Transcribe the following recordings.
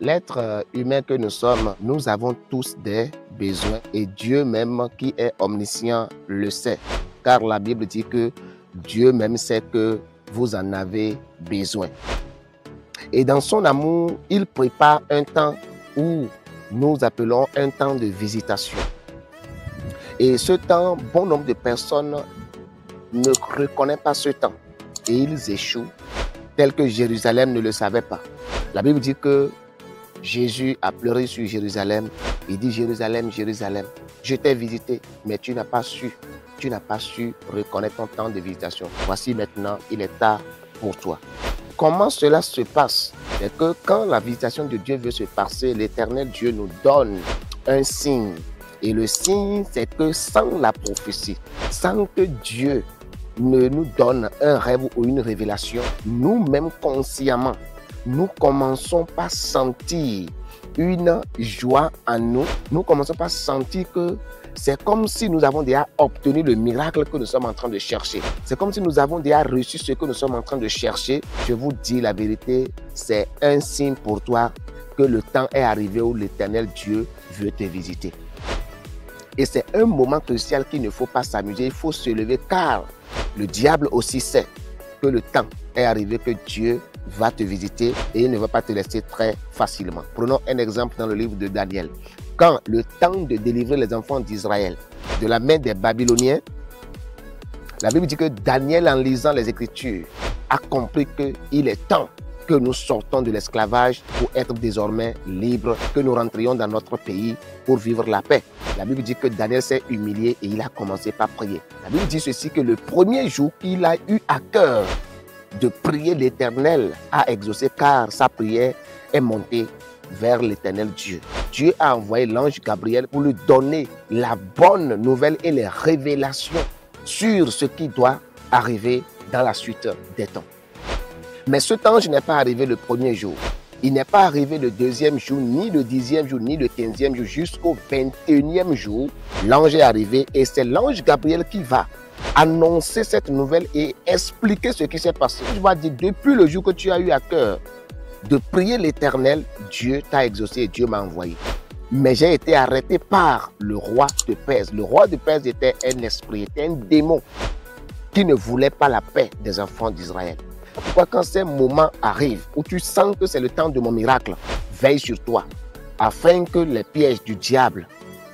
L'être humain que nous sommes, nous avons tous des besoins et Dieu même qui est omniscient le sait. Car la Bible dit que Dieu même sait que vous en avez besoin. Et dans son amour, il prépare un temps où nous appelons un temps de visitation. Et ce temps, bon nombre de personnes ne reconnaissent pas ce temps et ils échouent tel que Jérusalem ne le savait pas. La Bible dit que Jésus a pleuré sur Jérusalem. Il dit: Jérusalem, Jérusalem, je t'ai visité, mais tu n'as pas su reconnaître ton temps de visitation. Voici maintenant, il est tard pour toi. Comment cela se passe? C'est que quand la visitation de Dieu veut se passer, l'Éternel Dieu nous donne un signe. Et le signe, c'est que sans la prophétie, sans que Dieu ne nous donne un rêve ou une révélation, nous-mêmes consciemment, nous commençons par sentir une joie en nous. Nous commençons par sentir que c'est comme si nous avons déjà obtenu le miracle que nous sommes en train de chercher. C'est comme si nous avons déjà reçu ce que nous sommes en train de chercher. Je vous dis la vérité, c'est un signe pour toi que le temps est arrivé où l'Éternel Dieu veut te visiter. Et c'est un moment crucial qu'il ne faut pas s'amuser, il faut se lever car le diable aussi sait que le temps est arrivé, que Dieu va te visiter et il ne va pas te laisser très facilement. Prenons un exemple dans le livre de Daniel. Quand le temps de délivrer les enfants d'Israël de la main des Babyloniens, la Bible dit que Daniel, en lisant les Écritures, a compris qu'il est temps que nous sortons de l'esclavage pour être désormais libres, que nous rentrions dans notre pays pour vivre la paix. La Bible dit que Daniel s'est humilié et il a commencé par prier. La Bible dit ceci, que le premier jour qu'il a eu à cœur de prier, l'Éternel a exaucé car sa prière est montée vers l'Éternel Dieu. Dieu a envoyé l'ange Gabriel pour lui donner la bonne nouvelle et les révélations sur ce qui doit arriver dans la suite des temps. Mais cet ange n'est pas arrivé le premier jour. Il n'est pas arrivé le deuxième jour, ni le 10e jour, ni le 15e jour. Jusqu'au 21e jour, l'ange est arrivé et c'est l'ange Gabriel qui va annoncer cette nouvelle et expliquer ce qui s'est passé. Tu vas dire, depuis le jour que tu as eu à cœur de prier l'Éternel, Dieu t'a exaucé et Dieu m'a envoyé. Mais j'ai été arrêté par le roi de Perse. Le roi de Perse était un esprit, était un démon qui ne voulait pas la paix des enfants d'Israël. Pourquoi quand ces moments arrivent où tu sens que c'est le temps de mon miracle, veille sur toi afin que les pièges du diable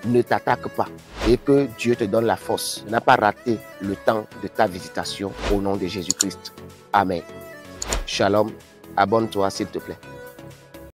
ne t'attaquent pas et que Dieu te donne la force. Tu n'as pas raté le temps de ta visitation au nom de Jésus-Christ. Amen. Shalom. Abonne-toi s'il te plaît.